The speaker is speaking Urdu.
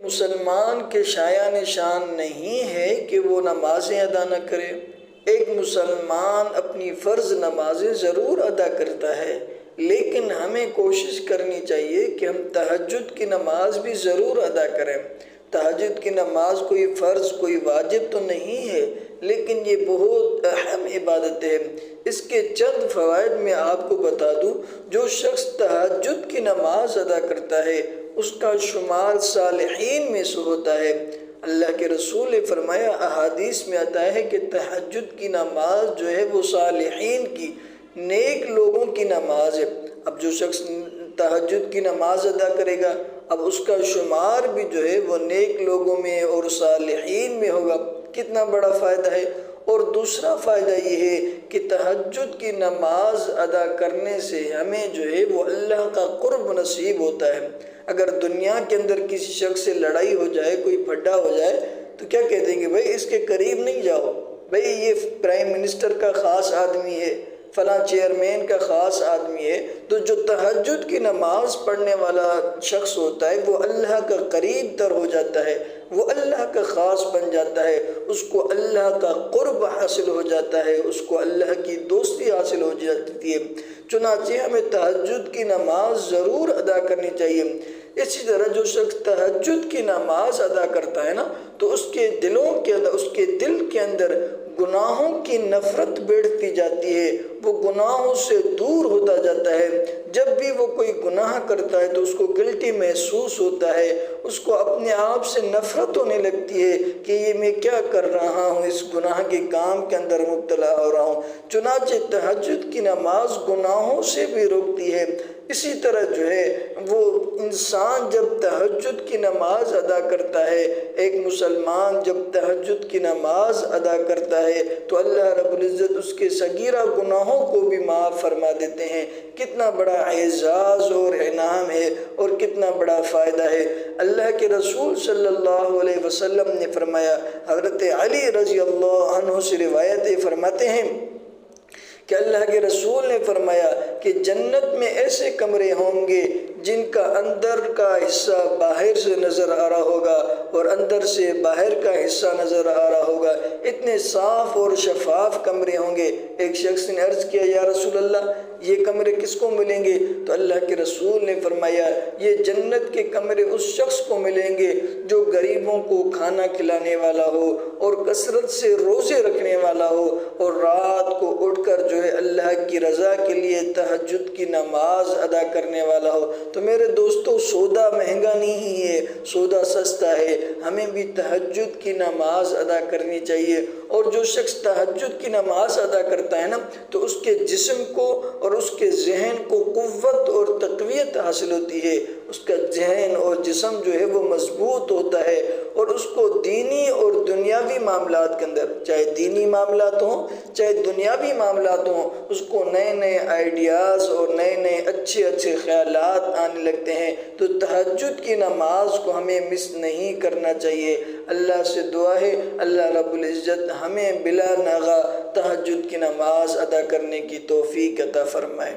مسلمان کے شایان شان نہیں ہے کہ وہ نمازیں ادا نہ کرے۔ ایک مسلمان اپنی فرض نمازیں ضرور ادا کرتا ہے، لیکن ہمیں کوشش کرنی چاہیے کہ ہم تہجد کی نماز بھی ضرور ادا کریں۔ تہجد کی نماز کوئی فرض، کوئی واجب تو نہیں ہے، لیکن یہ بہت اہم عبادت ہے۔ اس کے چند فوائد میں آپ کو بتا دوں۔ جو شخص تہجد کی نماز ادا کرتا ہے اس کا شمار صالحین میں سے ہوتا ہے۔ اللہ کے رسول نے فرمایا، احادیث میں آتا ہے کہ تہجد کی نماز جو ہے وہ صالحین کی، نیک لوگوں کی نماز ہے۔ اب جو شخص تہجد کی نماز ادا کرے گا، اب اس کا شمار بھی جو ہے وہ نیک لوگوں میں اور صالحین میں ہوگا۔ کتنا بڑا فائدہ ہے۔ اور دوسرا فائدہ یہ ہے کہ تہجد کی نماز ادا کرنے سے ہمیں جو ہے وہ اللہ کا قرب نصیب ہوتا ہے۔ اگر دنیا کے اندر کسی شخص سے لڑائی ہو جائے، کوئی پھڈا ہو جائے، تو کیا کہتے ہیں کہ بھائی اس کے قریب نہیں جاؤ، بھائی یہ پرائم منسٹر کا خاص آدمی ہے، فلاں چیئرمین کا خاص آدمی ہے۔ تو جو تہجد کی نماز پڑھنے والا شخص ہوتا ہے وہ اللہ کا قریب تر ہو جاتا ہے، وہ اللہ کا خاص بن جاتا ہے، اس کو اللہ کا قرب حاصل ہو جاتا ہے، اس کو اللہ کی دوستی حاصل ہو جاتی ہے۔ چنانچہ ہمیں تہجد کی نماز ضرور ادا کرنی چاہیے۔ اسی طرح جو شخص تہجد کی نماز ادا کرتا ہے نا، تو اس کے دل کے اندر گناہوں کی نفرت بیٹھتی جاتی ہے، وہ گناہوں سے دور ہوتا جاتا ہے۔ جب بھی وہ کوئی گناہ کرتا ہے تو اس کو گلٹی محسوس ہوتا ہے، اس کو اپنے آپ سے نفرت ہونے لگتی ہے کہ یہ میں کیا کر رہا ہوں، اس گناہ کے کام کے اندر مبتلا ہو رہا ہوں۔ چنانچہ تہجد کی نماز گناہوں سے بھی روکتی ہے۔ اسی طرح جو ہے وہ انسان جب تہجد کی نماز ادا کرتا ہے، ایک مسلمان جب تہجد کی نماز ادا کرتا ہے تو اللہ رب العزت اس کے صغیرہ گناہوں کو بھی معاف فرما دیتے ہیں۔ کتنا بڑا اعزاز اور انعام ہے اور کتنا بڑا فائدہ ہے۔ اللہ کے رسول صلی اللہ علیہ وسلم نے فرمایا، حضرت علی رضی اللہ عنہ سے روایت فرماتے ہیں کہ اللہ کے رسول نے فرمایا کہ جنت میں ایسے کمرے ہوں گے جن کا اندر کا حصہ باہر سے نظر آ رہا ہوگا اور اندر سے باہر کا حصہ نظر آ رہا ہوگا۔ اتنے صاف اور شفاف کمرے ہوں گے۔ ایک شخص نے عرض کیا، یا رسول اللہ یہ کمرے کس کو ملیں گے؟ تو اللہ کے رسول نے فرمایا، یہ جنت کے کمرے اس شخص کو ملیں گے جو غریبوں کو کھانا کھلانے والا ہو اور کثرت سے روزے رکھنے والا ہو اور رات کو اٹھ کر جو ہے اللہ کی رضا کے لیے تہجد کی نماز ادا کرنے والا ہو۔ تو میرے دوستو، سودا مہنگا نہیں ہے، سودا سستا ہے۔ ہمیں بھی تہجد کی نماز ادا کرنی چاہیے۔ اور جو شخص تہجد کی نماز ادا کرتا ہے نا، تو اس کے جسم کو اور اس کے ذہن کو قوت اور تقویت حاصل ہوتی ہے۔ اس کا ذہن اور جسم جو ہے وہ مضبوط ہوتا ہے اور اس کو دینی اور دنیاوی معاملات کے اندر، چاہے دینی معاملات ہوں چاہے دنیاوی معاملات ہوں، اس کو نئے نئے آئیڈیاز اور نئے نئے اچھے خیالات آنے لگتے ہیں۔ تو تہجد کی نماز کو ہمیں مس نہیں کرنا چاہیے۔ اللہ سے دعا ہے اللہ رب العزت ہمیں بلا ناغہ تہجد کی نماز ادا کرنے کی توفیق عطا فرمائے۔